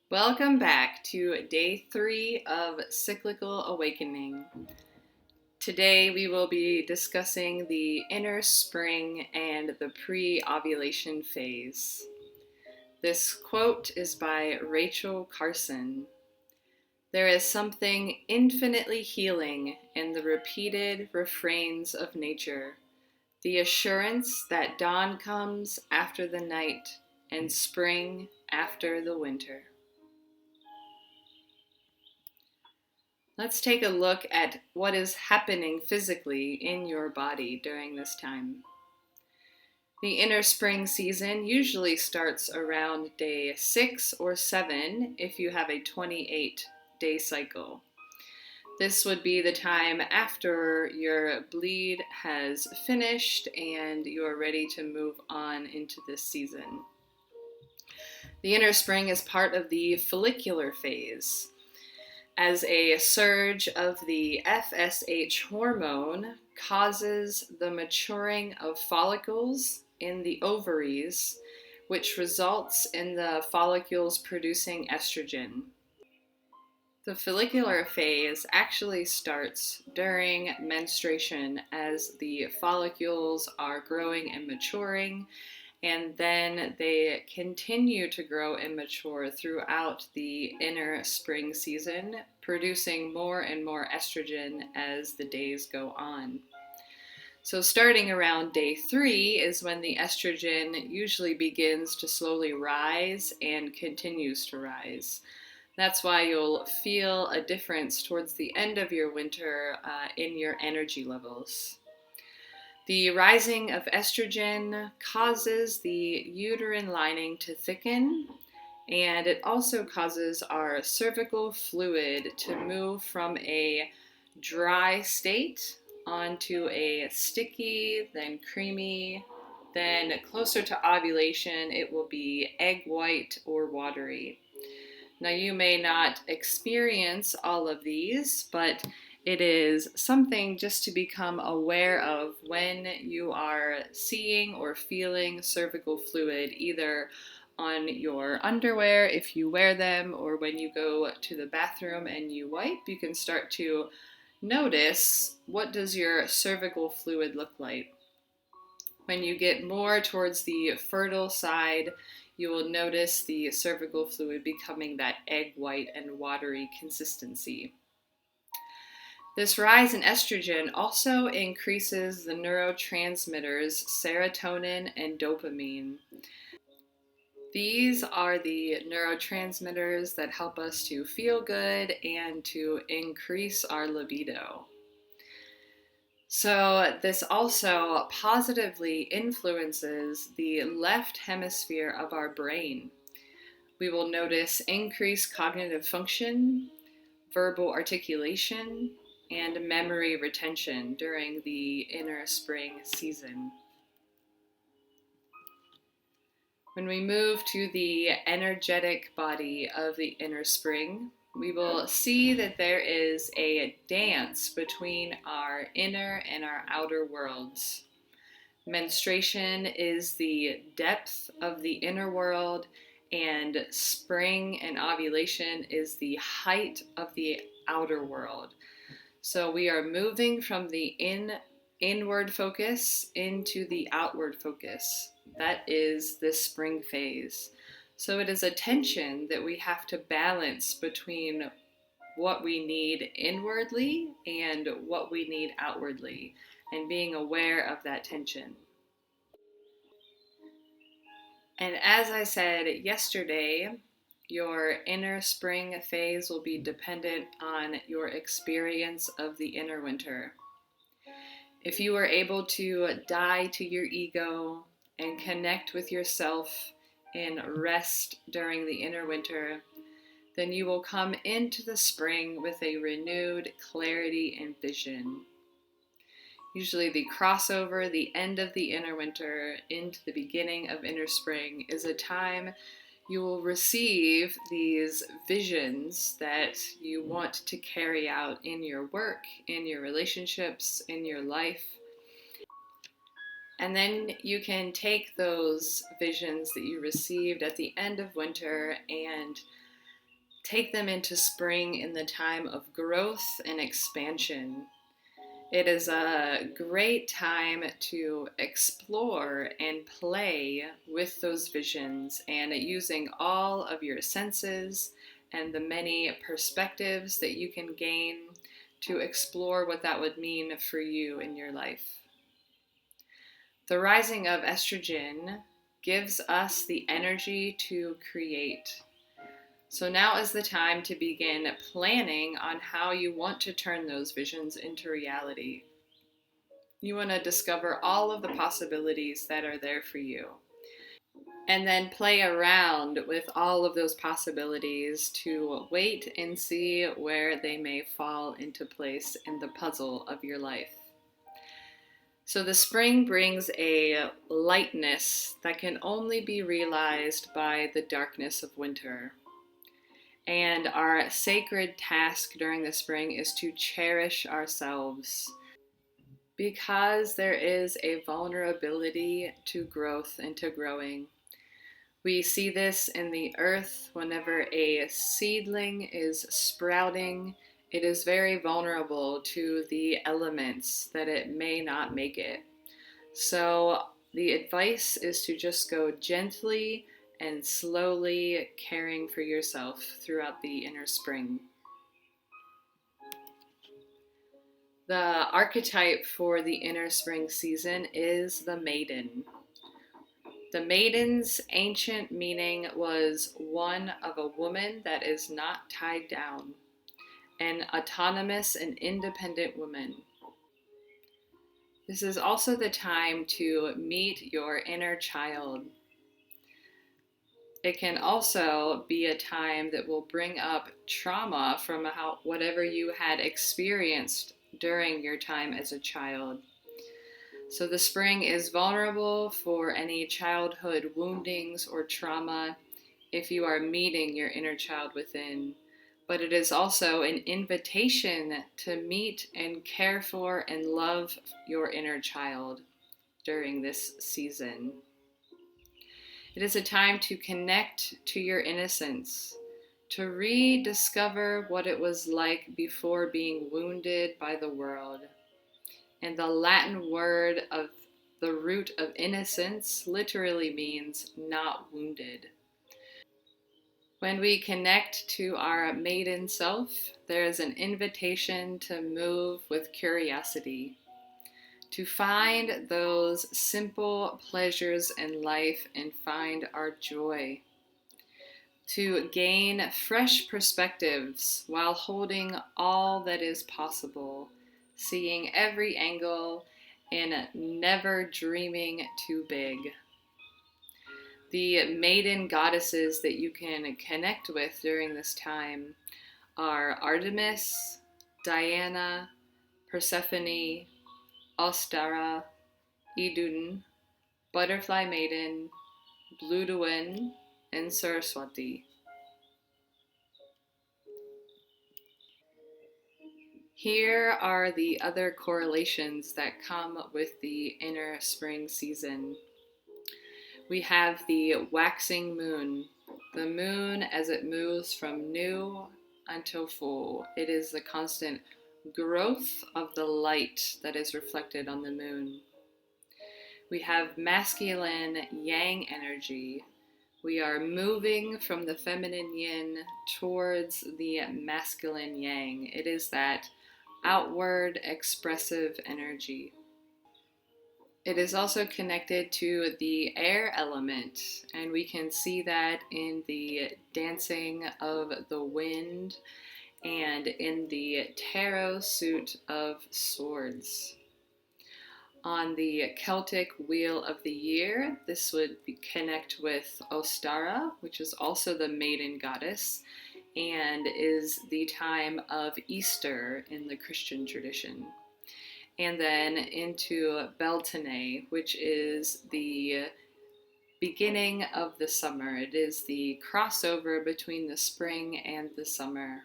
Welcome back to day 3 of Cyclical Awakening. Today we will be discussing the inner spring and the pre-ovulation phase. This quote is by Rachel Carson. There is something infinitely healing in the repeated refrains of nature, the assurance that dawn comes after the night and spring after the winter. Let's take a look at what is happening physically in your body during this time. The inner spring season usually starts around day 6 or 7 if you have a 28-day cycle. This would be the time after your bleed has finished and you are ready to move on into this season. The inner spring is part of the follicular phase, as a surge of the FSH hormone causes the maturing of follicles in the ovaries, which results in the follicles producing estrogen. The follicular phase actually starts during menstruation as the follicles are growing and maturing, and then they continue to grow and mature throughout the inner spring season, producing more and more estrogen as the days go on. So starting around day 3 is when the estrogen usually begins to slowly rise and continues to rise. That's why you'll feel a difference towards the end of your winter in your energy levels. The rising of estrogen causes the uterine lining to thicken, and it also causes our cervical fluid to move from a dry state onto a sticky, then creamy, then closer to ovulation, it will be egg white or watery. Now, you may not experience all of these, but it is something just to become aware of when you are seeing or feeling cervical fluid, either on your underwear if you wear them, or when you go to the bathroom and you wipe. You can start to notice, what does your cervical fluid look like? When you get more towards the fertile side, you will notice the cervical fluid becoming that egg white and watery consistency. This rise in estrogen also increases the neurotransmitters serotonin and dopamine. These are the neurotransmitters that help us to feel good and to increase our libido. So this also positively influences the left hemisphere of our brain. We will notice increased cognitive function, verbal articulation, and memory retention during the inner spring season. When we move to the energetic body of the inner spring, we will see that there is a dance between our inner and our outer worlds. Menstruation is the depth of the inner world, and spring and ovulation is the height of the outer world. So we are moving from the inward focus into the outward focus. That is the spring phase. So it is a tension that we have to balance between what we need inwardly and what we need outwardly, and being aware of that tension. And as I said yesterday, your inner spring phase will be dependent on your experience of the inner winter. If you are able to die to your ego and connect with yourself and rest during the inner winter, then you will come into the spring with a renewed clarity and vision. Usually the crossover, the end of the inner winter into the beginning of inner spring, is a time you will receive these visions that you want to carry out in your work, in your relationships, in your life. And then you can take those visions that you received at the end of winter and take them into spring in the time of growth and expansion. It is a great time to explore and play with those visions and using all of your senses and the many perspectives that you can gain to explore what that would mean for you in your life. The rising of estrogen gives us the energy to create. So now is the time to begin planning on how you want to turn those visions into reality. You want to discover all of the possibilities that are there for you. And then play around with all of those possibilities to wait and see where they may fall into place in the puzzle of your life. So the spring brings a lightness that can only be realized by the darkness of winter. And our sacred task during the spring is to cherish ourselves, because there is a vulnerability to growth and to growing. We see this in the earth whenever a seedling is sprouting. It is very vulnerable to the elements that it may not make it. So the advice is to just go gently and slowly caring for yourself throughout the inner spring. The archetype for the inner spring season is the Maiden. The Maiden's ancient meaning was one of a woman that is not tied down, an autonomous and independent woman. This is also the time to meet your inner child. It can also be a time that will bring up trauma from whatever you had experienced during your time as a child. So the spring is vulnerable for any childhood woundings or trauma if you are meeting your inner child within. But it is also an invitation to meet and care for and love your inner child during this season. It is a time to connect to your innocence, to rediscover what it was like before being wounded by the world. And the Latin word of the root of innocence literally means not wounded. When we connect to our maiden self, there is an invitation to move with curiosity, to find those simple pleasures in life and find our joy, to gain fresh perspectives while holding all that is possible, seeing every angle and never dreaming too big. The maiden goddesses that you can connect with during this time are Artemis, Diana, Persephone, Ostara, Idun, Butterfly Maiden, Bluduin, and Saraswati. Here are the other correlations that come with the inner spring season. We have the waxing moon. The moon as it moves from new until full. It is the constant growth of the light that is reflected on the moon. We have masculine yang energy. We are moving from the feminine yin towards the masculine yang. It is that outward expressive energy. It is also connected to the air element, and we can see that in the dancing of the wind and in the tarot suit of swords. On the Celtic Wheel of the Year, this would connect with Ostara, which is also the maiden goddess, and is the time of Easter in the Christian tradition. And then into Beltane, which is the beginning of the summer. It is the crossover between the spring and the summer.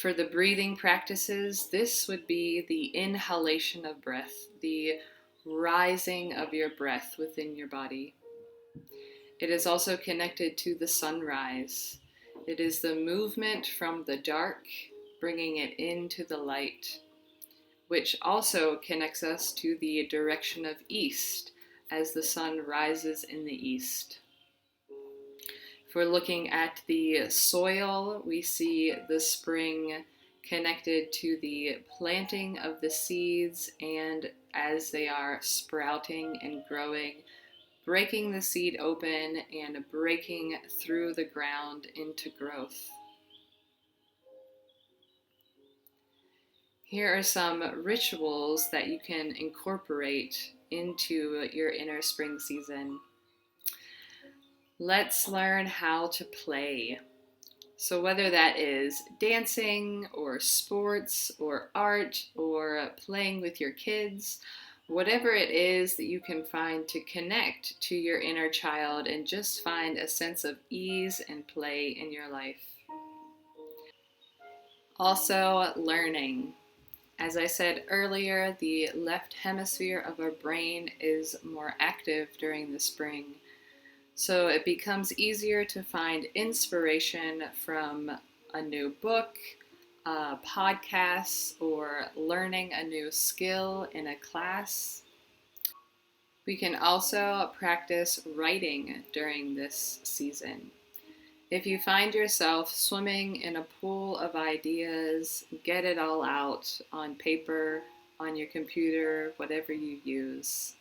For the breathing practices, this would be the inhalation of breath, the rising of your breath within your body. It is also connected to the sunrise. It is the movement from the dark, bringing it into the light, which also connects us to the direction of east as the sun rises in the east. If we're looking at the soil, we see the spring connected to the planting of the seeds, and as they are sprouting and growing, breaking the seed open and breaking through the ground into growth. Here are some rituals that you can incorporate into your inner spring season. Let's learn how to play. So, whether that is dancing or sports or art or playing with your kids, whatever it is that you can find to connect to your inner child and just find a sense of ease and play in your life. Also, learning. As I said earlier, the left hemisphere of our brain is more active during the spring. So it becomes easier to find inspiration from a new book, podcasts, or learning a new skill in a class. We can also practice writing during this season. If you find yourself swimming in a pool of ideas, get it all out on paper, on your computer, whatever you use.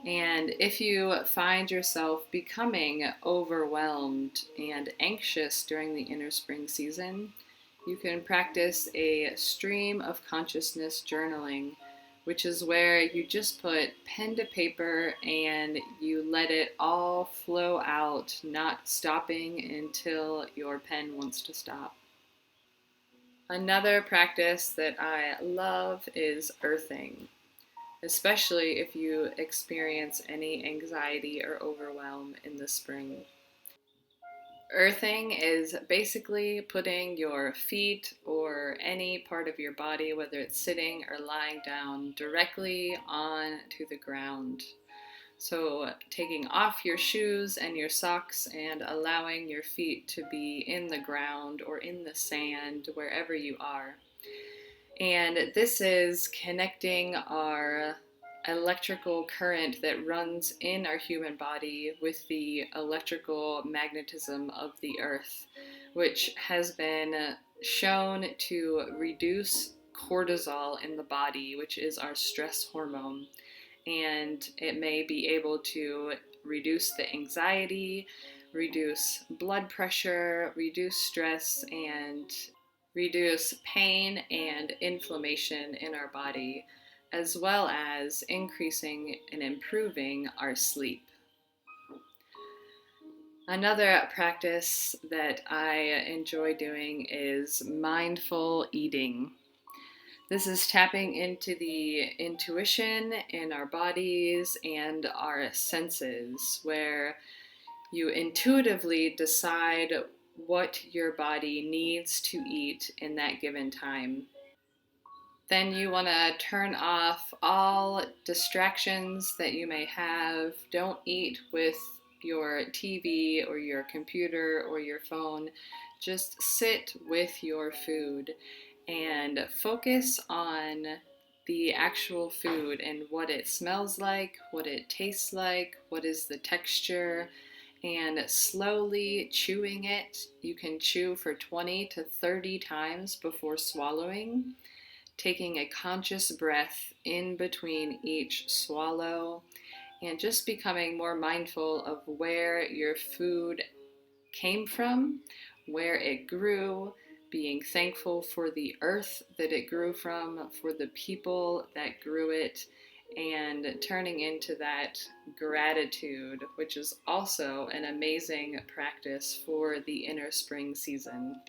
And if you find yourself becoming overwhelmed and anxious during the inner spring season, you can practice a stream of consciousness journaling, which is where you just put pen to paper and you let it all flow out, not stopping until your pen wants to stop. Another practice that I love is earthing, especially if you experience any anxiety or overwhelm in the spring. Earthing is basically putting your feet or any part of your body, whether it's sitting or lying down, directly onto the ground. So taking off your shoes and your socks and allowing your feet to be in the ground or in the sand, wherever you are. And this is connecting our electrical current that runs in our human body with the electrical magnetism of the earth, which has been shown to reduce cortisol in the body, which is our stress hormone. And it may be able to reduce the anxiety, reduce blood pressure, reduce stress, and reduce pain and inflammation in our body, as well as increasing and improving our sleep. Another practice that I enjoy doing is mindful eating. This is tapping into the intuition in our bodies and our senses, where you intuitively decide what your body needs to eat in that given time. Then you want to turn off all distractions that you may have. Don't eat with your TV or your computer or your phone. Just sit with your food and focus on the actual food and what it smells like, what it tastes like, what is the texture, and slowly chewing it. You can chew for 20 to 30 times before swallowing, taking a conscious breath in between each swallow, and just becoming more mindful of where your food came from, where it grew, being thankful for the earth that it grew from, for the people that grew it, and turning into that gratitude, which is also an amazing practice for the inner spring season.